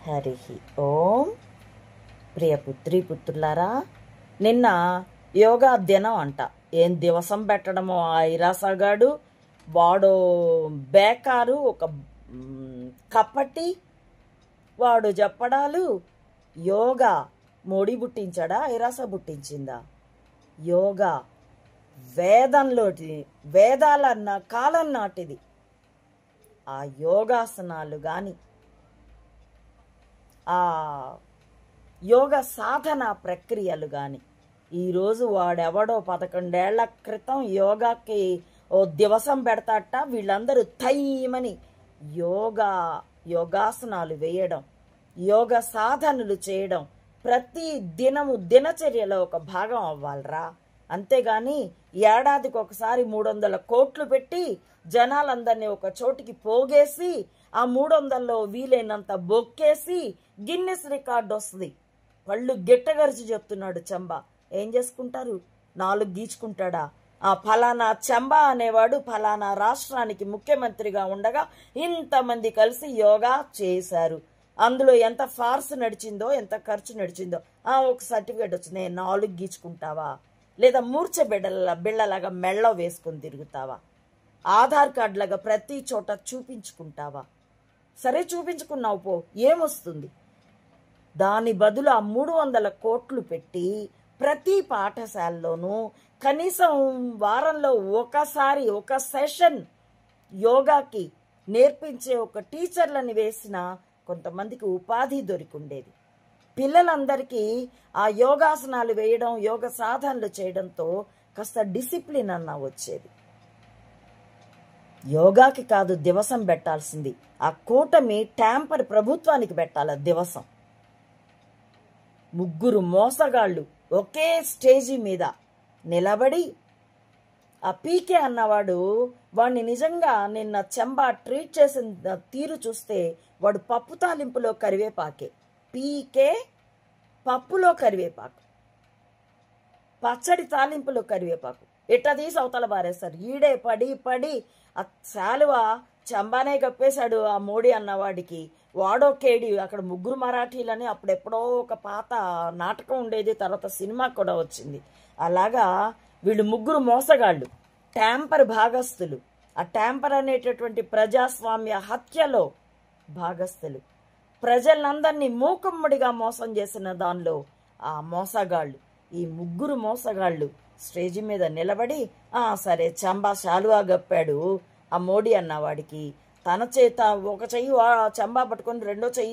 హరి ఓం. ప్రియ పుత్రి పుత్రులారా, నిన్న యోగా దినం అంట. ఏం దివసం పెట్టడమో ఆ ఇరాసగాడు, వాడు బేకారు, ఒక కప్పటి వాడు చెప్పడాలు. యోగా మోడీ పుట్టించాడా, ఐరాస పుట్టించిందా? యోగా వేదాలన్న కాలం నాటిది. ఆ యోగాసనాలు కానీ, ఆ యోగ సాధన ప్రక్రియలు కానీ, ఈరోజు వాడెవడో 11 ఏళ్ల క్రితం యోగాకి ఓ దివసం పెడతాట. వీళ్ళందరూ తయ్యమని యోగాసనాలు వేయడం, యోగ సాధనలు చేయడం ప్రతి దినము దినచర్యలో ఒక భాగం అవ్వాలరా. అంతేగాని ఏడాదికి ఒకసారి 300 కోట్లు పెట్టి జనాలందరినీ ఒక చోటికి పోగేసి ఆ 300లో వీలైనంత బొక్కేసి గిన్నెస్ రికార్డు వస్తుంది. పళ్ళు గిట్టగరిచి చెప్తున్నాడు చెంబా. ఏం చేసుకుంటారు? 4 గీచుకుంటాడా? ఆ ఫలానా చెంబా అనేవాడు ఫలానా రాష్ట్రానికి ముఖ్యమంత్రిగా ఉండగా ఇంతమంది కలిసి యోగా చేశారు. అందులో ఎంత ఫార్స్ నడిచిందో, ఎంత ఖర్చు నడిచిందో ఒక సర్టిఫికేట్ వచ్చింది. 4 గీచుకుంటావా? లేదా మూర్ఛ బిళ్ళలాగా మెళ్ళ వేసుకొని తిరుగుతావా? ఆధార్ కార్డు లాగా ప్రతి చోట చూపించుకుంటావా? సరే, చూపించుకున్నావు పో, ఏమొస్తుంది? దాని బదులు ఆ 300 కోట్లు పెట్టి ప్రతి పాఠశాలలోనూ కనీసం వారంలో ఒకసారి ఒక సెషన్ యోగాకి నేర్పించే ఒక టీచర్లని వేసిన కొంతమందికి ఉపాధి దొరికిండేది. పిల్లలందరికీ ఆ యోగాసనాలు వేయడం, యోగ సాధనలు చేయడంతో కాస్త డిసిప్లిన్ అన్న వచ్చేది. యోగాకి కాదు దివసం పెట్టాల్సింది, ఆ కూటమి ట్యాంపర్ ప్రభుత్వానికి పెట్టాల దివసం. 3 మోసగాళ్ళు ఒకే స్టేజీ మీద నిలబడి, ఆ పీకే అన్నవాడు వాడిని నిజంగా నిన్న చెంబా ట్రీట్ చేసిన తీరు చూస్తే వాడు పప్పు తాలింపులో కరివేపాకే. పీకే పప్పులో కరివేపాకు, పచ్చడి తాలింపులో కరివేపాకు ఇట్లా తీసి అవతల బారేస్తారు. ఈడే పడి ఆ శాలువ చెంబానే కప్పేశాడు ఆ మోడీ అన్నవాడికి. వాడో కేడి. అక్కడ 3 మరాఠీలని అప్పుడెప్పుడో ఒక పాత నాటకం ఉండేది, తర్వాత సినిమా కూడా వచ్చింది. అలాగా వీళ్ళు 3 మోసగాళ్ళు, ట్యాంపర్ భాగస్థులు. ఆ ట్యాంపర్ అనేటటువంటి ప్రజాస్వామ్య హత్యలో భాగస్థులు. ప్రజలందరినీ మూకుమ్మడిగా మోసం చేసిన దానిలో ఆ మోసగాళ్ళు, ఈ 3 మోసగాళ్ళు స్టేజి మీద నిలబడి, సరే చెంబా శాలువా గప్పాడు ఆ మోడీ అన్నవాడికి, తన చేత ఒక చెయ్యి చెంబా పట్టుకొని రెండో చెయ్యి